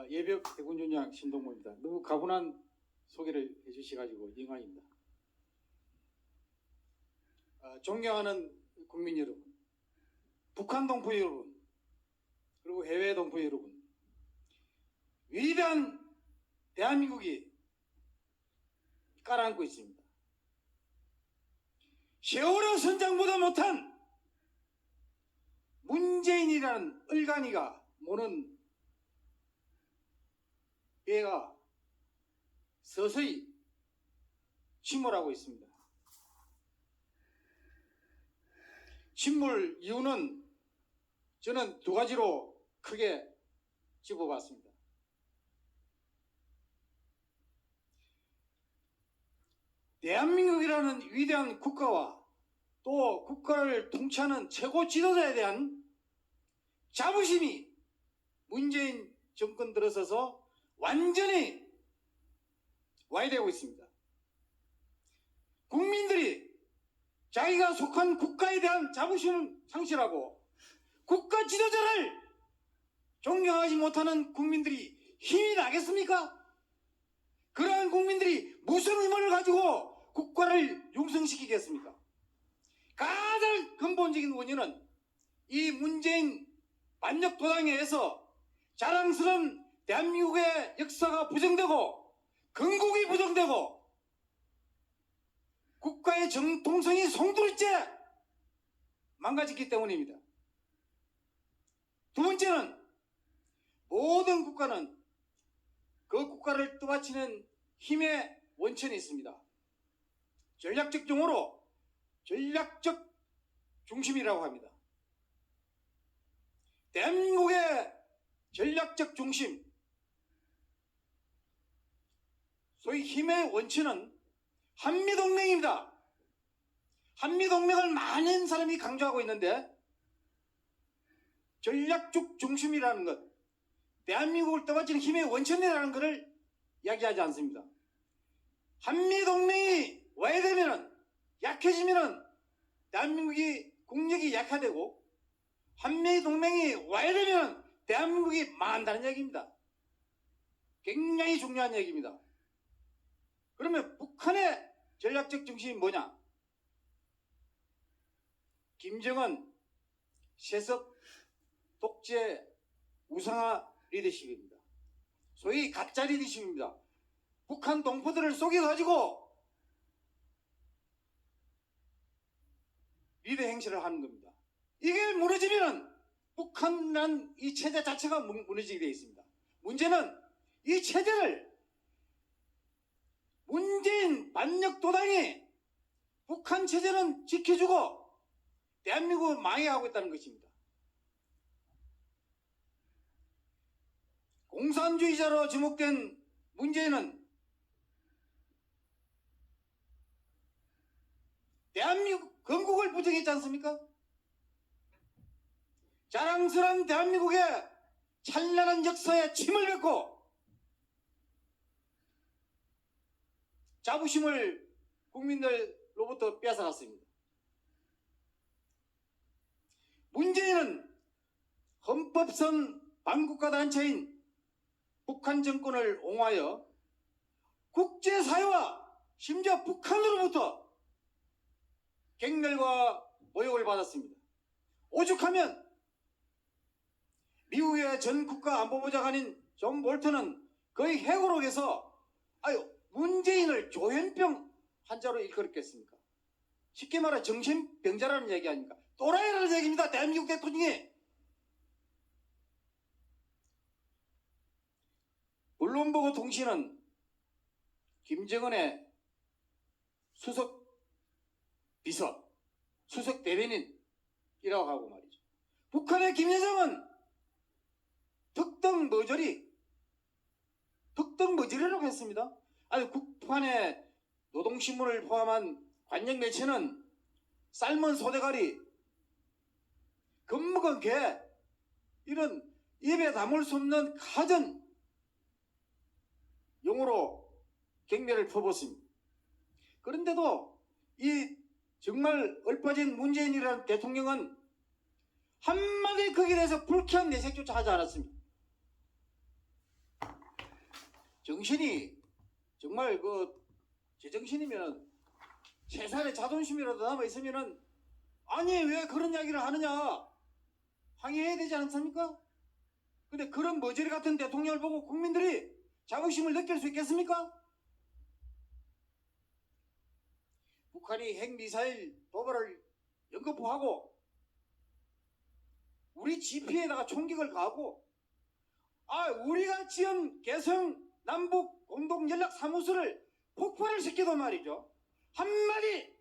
예비역 대군전장 신동모입니다. 너무 가분한 소개를 해주셔가지고 영광입니다. 존경하는 국민 여러분, 북한 동포 여러분, 그리고 해외 동포 여러분, 위대한 대한민국이 깔아앉고 있습니다. 세월호 선장보다 못한 문재인이라는 얼간이가 모는 배가 서서히 침몰하고 있습니다. 침몰 이유는 저는 두 가지로 크게 집어봤습니다. 대한민국이라는 위대한 국가와 또 국가를 통치하는 최고 지도자에 대한 자부심이 문재인 정권 들어서서 완전히 와해되고 있습니다. 국민들이 자기가 속한 국가에 대한 자부심을 상실하고 국가 지도자를 존경하지 못하는 국민들이 힘이 나겠습니까? 그러한 국민들이 무슨 의문을 가지고 국가를 융성시키겠습니까? 가장 근본적인 원인은 이 문재인 반역 도당에 의해서 자랑스러운 대한민국의 역사가 부정되고 건국이 부정되고 국가의 정통성이 송두리째 망가졌기 때문입니다. 두 번째는 모든 국가는 그 국가를 떠받치는 힘의 원천이 있습니다. 전략적 용어로 전략적 중심이라고 합니다. 대한민국의 전략적 중심, 소위 힘의 원천은 한미동맹입니다. 한미동맹을 많은 사람이 강조하고 있는데 전략적 중심이라는 것, 대한민국을 떠받치는 힘의 원천이라는 것을 이야기하지 않습니다. 한미동맹이 와해되면 약해지면 대한민국이 국력이 약화되고 한미동맹이 와해되면 대한민국이 망한다는 얘기입니다. 굉장히 중요한 얘기입니다. 그러면 북한의 전략적 중심이 뭐냐? 김정은, 세습, 독재, 우상화 리더십입니다. 소위 가짜 리더십입니다. 북한 동포들을 속여가지고 리더 행세를 하는 겁니다. 이게 무너지면 북한이라는 이 체제 자체가 무너지게 되어 있습니다. 문제는 이 체제를 문재인 반역 도당이 북한 체제는 지켜주고 대한민국을 망해하고 있다는 것입니다. 공산주의자로 지목된 문재인은 대한민국 건국을 부정했지 않습니까? 자랑스러운 대한민국의 찬란한 역사에 침을 뱉고 자부심을 국민들로부터 뺏어갔습니다. 문재인은 헌법선 반국가 단체인 북한 정권을 옹호하여 국제사회와 심지어 북한으로부터 갱멸과 모욕을 받았습니다. 오죽하면 미국의 전 국가안보보좌관인 존 볼턴은 거의 회고록에서 문재인을 조현병 환자로 일컬었겠습니까? 쉽게 말해 정신병자라는 얘기 아닙니까? 또라이라는 얘기입니다. 대한민국 대통령이. 언론보고 통신은 김정은의 수석 비서, 수석 대변인이라고 하고 말이죠. 북한의 김여정은 덕덕 머저리라고 했습니다. 아니, 북한의 노동신문을 포함한 관영 매체는 삶은 소대가리, 겁먹은 개, 이런 입에 담을 수 없는 가전 용어로 경멸을 퍼붓습니다. 그런데도 이 정말 얼빠진 문재인이라는 대통령은 한마디 거기에 대해서 불쾌한 내색조차 하지 않았습니다. 정신이 정말 제정신이면 최소한의 자존심이라도 남아있으면은 아니 왜 그런 이야기를 하느냐 항의해야 되지 않습니까? 근데 그런 머저리 같은 대통령을 보고 국민들이 자부심을 느낄 수 있겠습니까? 북한이 핵미사일 도발을 연거푸하고 우리 GP에다가 총격을 가하고 우리가 지은 개성 남북 공동연락사무소를 폭발을 시켜도 말이죠. 한마디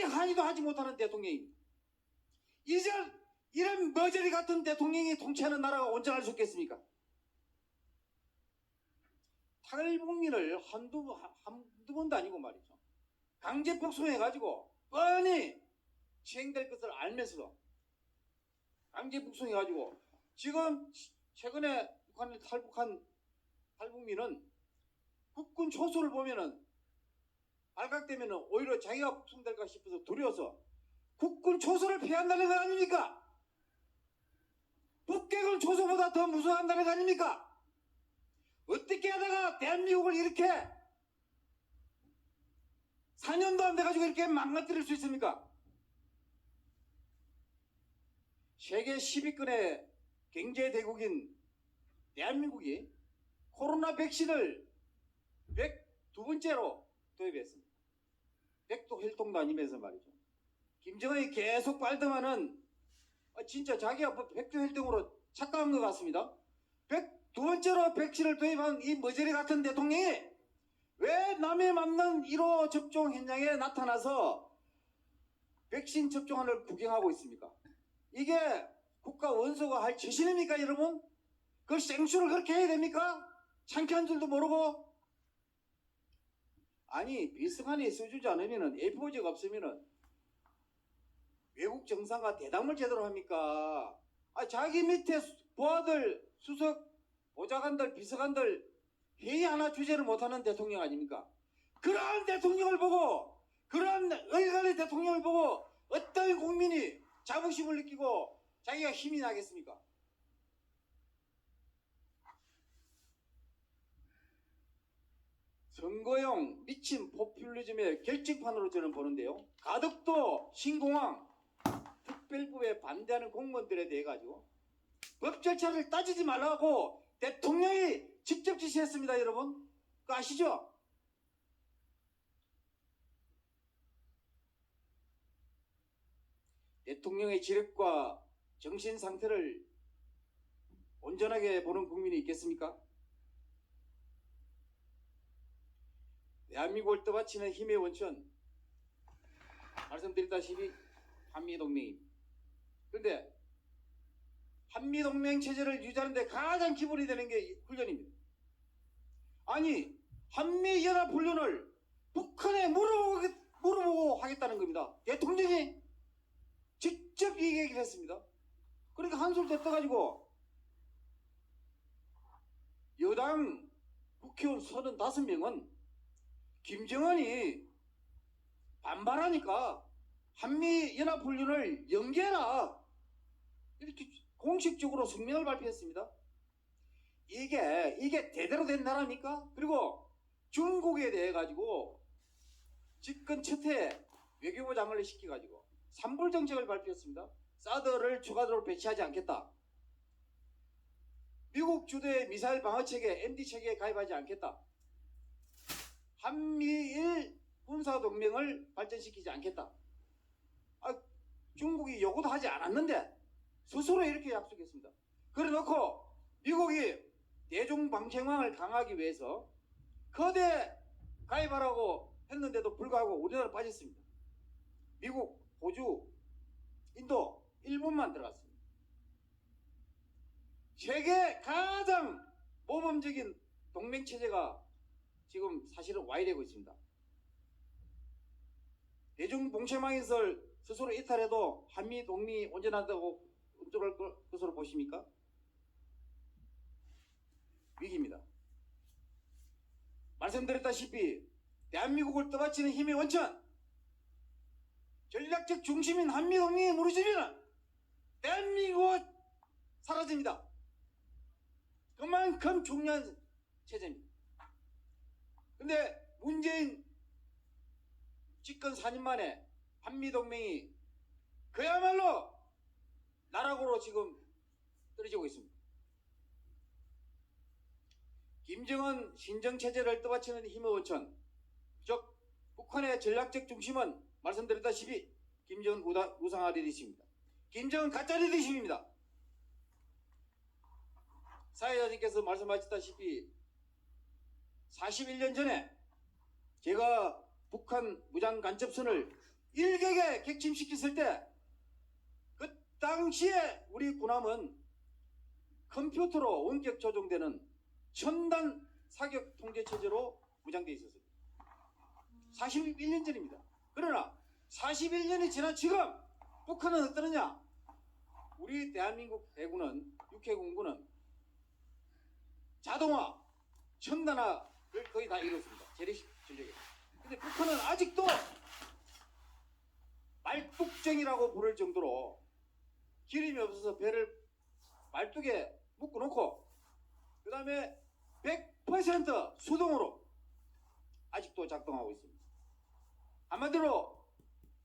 항의도 하지 못하는 대통령입니다. 이제 이런 머저리 같은 대통령이 통치하는 나라가 온전할 수 있겠습니까? 탈북민을 한두 번도 아니고 말이죠. 강제 북송해가지고 뻔히 시행될 것을 알면서도 강제 북송해가지고 지금 최근에 북한을 탈북한 탈북민은 국군 초소를 보면은 발각되면은 오히려 자기가 북송될까 싶어서 두려워서 국군 초소를 피한다는 거 아닙니까? 북괴군 초소보다 더 무서워한다는 거 아닙니까? 어떻게 하다가 대한민국을 이렇게 4년도 안 돼가지고 이렇게 망가뜨릴 수 있습니까? 세계 10위권의 경제대국인 대한민국이 코로나 백신을 102번째로 도입했습니다. 백도 혈통도 아니면서 말이죠. 김정은이 계속 빨더만은 진짜 자기가 백도 혈통으로 착각한 것 같습니다. 102번째로 백신을 도입한 이 머저리 같은 대통령이 왜 남에 맞는 1호 접종 현장에 나타나서 백신 접종을 구경하고 있습니까? 이게 국가 원수가 할 짓입니까, 여러분? 그걸 생수를 그렇게 해야 됩니까? 창피한 줄도 모르고. 아니, 비서관이 써주지 않으면은 A4지가 없으면은 외국 정상과 대담을 제대로 합니까? 자기 밑에 부하들, 수석, 보좌관들, 비서관들 회의 하나 주제를 못하는 대통령 아닙니까? 그러한 대통령을 보고, 그러한 의관의 대통령을 보고 어떤 국민이 자부심을 느끼고 자기가 힘이 나겠습니까? 선거용 미친 포퓰리즘의 결집판으로 저는 보는데요. 가덕도 신공항 특별법에 반대하는 공무원들에 대해 가지고 법 절차를 따지지 말라고 대통령이 직접 지시했습니다, 여러분. 그거 아시죠? 대통령의 지력과 정신 상태를 온전하게 보는 국민이 있겠습니까? 대한민국을 떠받치는 힘의 원천, 말씀드렸다시피 한미동맹입니다. 그런데 한미동맹 체제를 유지하는 데 가장 기본이 되는 게 훈련입니다. 아니, 한미연합훈련을 북한에 물어보고 하겠다는 겁니다. 대통령이 직접 이 얘기를 했습니다. 그러니까 한술 더 떠가지고 여당 국회의원 35명은 김정은이 반발하니까 한미연합훈련을 연기해라, 이렇게 공식적으로 성명을 발표했습니다. 이게 제대로 된 나라입니까? 그리고 중국에 대해 가지고 집권 첫해 외교부장을 시켜가지고 산불 정책을 발표했습니다. 사드를 추가적으로 배치하지 않겠다. 미국 주도의 미사일 방어 체계 MD 체계에 가입하지 않겠다. 한미일 군사동맹을 발전시키지 않겠다. 중국이 요구도 하지 않았는데 스스로 이렇게 약속했습니다. 그래 놓고 미국이 대중방송망을 강화하기 위해서 거대 가입하라고 했는데도 불구하고 우리나라 빠졌습니다. 미국, 호주, 인도, 일본만 들어갔습니다. 세계 가장 모범적인 동맹체제가 지금 사실은 와해되고 있습니다. 대중봉쇄망에서 스스로 이탈해도 한미 동맹이 온전하다고 음쪽할 것으로 보십니까? 위기입니다. 말씀드렸다시피 대한민국을 떠받치는 힘의 원천, 전략적 중심인 한미동맹이 무너지면 대한민국은 사라집니다. 그만큼 중요한 체제입니다. 근데 문재인 집권 4년 만에 한미동맹이 그야말로 나락으로 지금 떨어지고 있습니다. 김정은 신정체제를 떠받치는 힘의 원천, 즉 북한의 전략적 중심은 말씀드렸다시피 김정은 우상화 리더십입니다. 김정은 가짜 리더십입니다. 사회자님께서 말씀하셨다시피 41년 전에 제가 북한 무장 간첩선을 일격에 객침시켰을 때 그 당시에 우리 군함은 컴퓨터로 원격 조종되는 첨단 사격 통제 체제로 무장되어 있었습니다. 41년 전입니다. 그러나 41년이 지난 지금 북한은 어떠느냐? 우리 대한민국 해군은 육해공군은 자동화, 첨단화를 거의 다 이뤘습니다. 재래식 전력에. 근데 북한은 아직도 말뚝쟁이라고 부를 정도로 기름이 없어서 배를 말뚝에 묶어놓고 그 다음에 100% 수동으로 아직도 작동하고 있습니다. 한마디로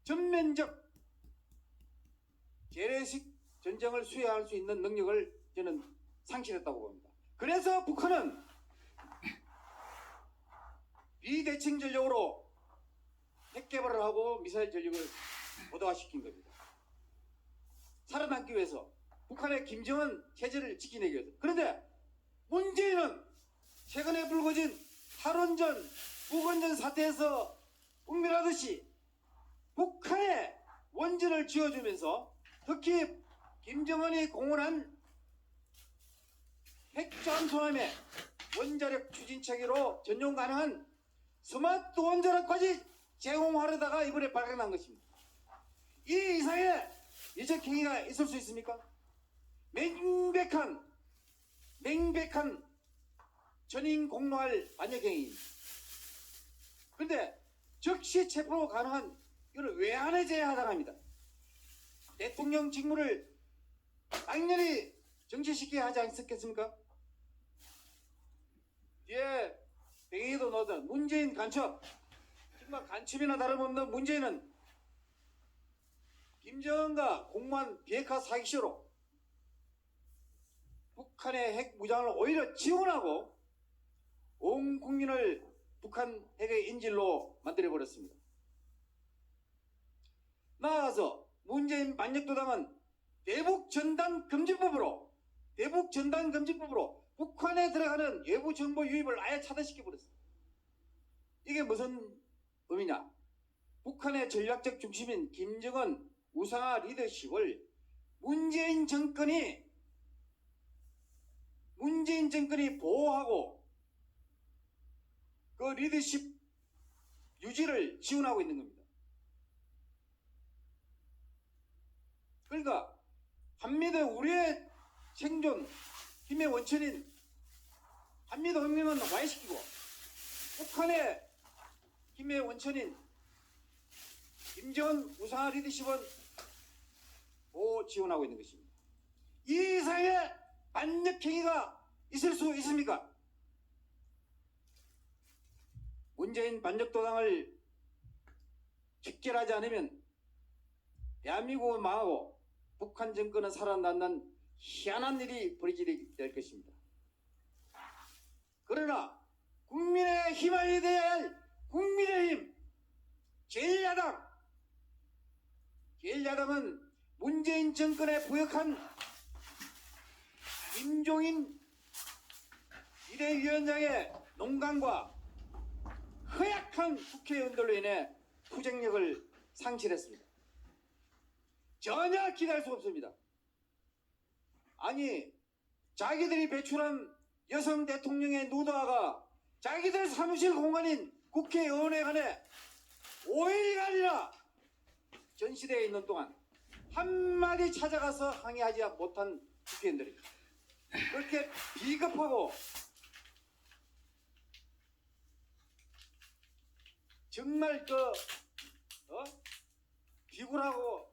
전면적 재래식 전쟁을 수행할 수 있는 능력을 저는 상실했다고 봅니다. 그래서 북한은 비대칭 전력으로 핵 개발을 하고 미사일 전력을 고도화시킨 겁니다. 살아남기 위해서 북한의 김정은 체제를 지키내기 위해서. 그런데 문재인은 최근에 불거진 탈원전, 북원전 사태에서 국민하듯이 북한에 원전을 쥐어주면서 특히 김정은이 공언한 핵잠수함의 원자력 추진 체계로 전용 가능한 스마트 원자력까지 제공하려다가 이번에 발각난 것입니다. 이 이상의 예측 행위가 있을 수 있습니까? 맹백한 전인 공로할 반역 행위입니다. 그런데 즉시 체포 가능한 이거는 외환에 제하당합니다. 대통령 직무를 당연히 정지시켜야 하지 않겠습니까? 뒤에 뱅이도 넣었던 문재인 간첩, 정말 간첩이나 다름없는 문재인은 김정은과 공무원 비핵화 사기쇼로 북한의 핵 무장을 오히려 지원하고 온 국민을 북한 핵의 인질로 만들어버렸습니다. 나아가서 문재인 반역도당은 대북전단금지법으로 북한에 들어가는 외부 정보 유입을 아예 차단시켜버렸습니다. 이게 무슨 의미냐? 북한의 전략적 중심인 김정은 우상화 리더십을 문재인 정권이 보호하고 그 리더십 유지를 지원하고 있는 겁니다. 그러니까 한미도 우리의 생존 힘의 원천인 한미동맹은 와해시키고 북한의 힘의 원천인 김정은 우상화 리더십은 보호 지원하고 있는 것입니다. 이 이상의 반역행위가 있을 수 있습니까? 문재인 반역도당을 직결하지 않으면 대한민국은 망하고 북한 정권은 살아남는 희한한 일이 벌어지게 될 것입니다. 그러나 국민의 힘을 대해야 할 국민의힘 제1야당은 문재인 정권에 부역한 김종인 비대위원장의 농간과 허약한 국회의원들로 인해 투쟁력을 상실했습니다. 전혀 기대할 수 없습니다. 아니, 자기들이 배출한 여성 대통령의 누드화가 자기들 사무실 공간인 국회의원회관에 5일간이나 전시되어 있는 동안 한마디 찾아가서 항의하지 못한 국회의원들이 그렇게 비겁하고 정말 비굴하고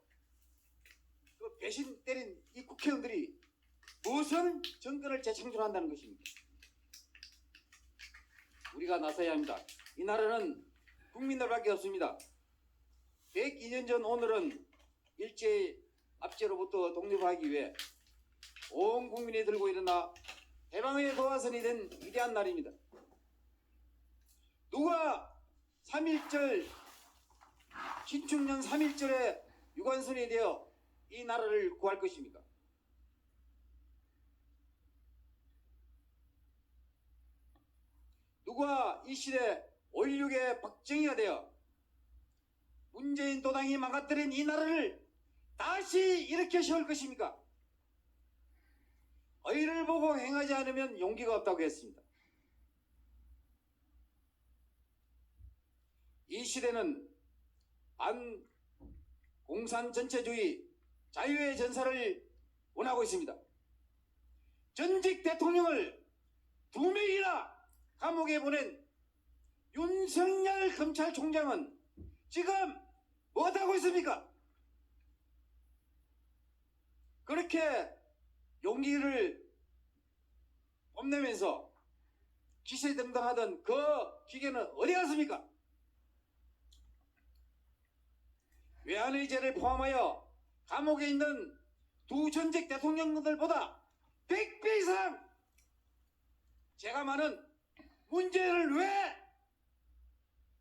배신 때린 이 국회의원들이 무슨 정권을 재창출한다는 것입니까? 우리가 나서야 합니다. 이 나라는 국민들밖에 없습니다. 102년 전 오늘은 일제 압제로부터 독립하기 위해 온 국민이 들고 일어나 해방의 도화선이 된 위대한 날입니다. 누가 3.1절 신축년 3.1절에 유관순이 되어 이 나라를 구할 것입니까? 누가 이 시대 5.16의 박정희가 되어 문재인 도당이 망가뜨린 이 나라를 다시 일으켜 세울 것입니까? 의를 보고 행하지 않으면 용기가 없다고 했습니다. 이 시대는 반공산 전체주의 자유의 전사를 원하고 있습니다. 전직 대통령을 2명이나 감옥에 보낸 윤석열 검찰총장은 지금 뭐하고 있습니까? 그렇게 용기를 뽐내면서 기세등등하던 그 기계는 어디 갔습니까? 외환의 죄를 포함하여 감옥에 있는 두 전직 대통령들보다 100배 이상 죄가 많은 문재인을 왜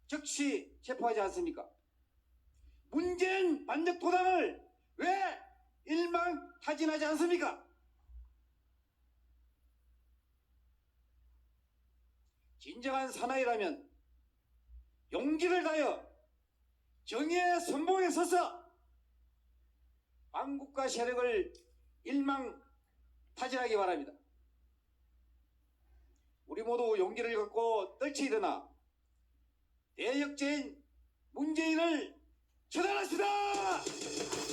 즉시 체포하지 않습니까? 문재인 반역 도당을 왜 일망타진하지 않습니까? 진정한 사나이라면 용기를 다하여 정의의 선봉에 서서 반국가 세력을 일망타진하기 바랍니다. 우리 모두 용기를 갖고 떨치 일어나 대역죄인 문재인을 처단합시다!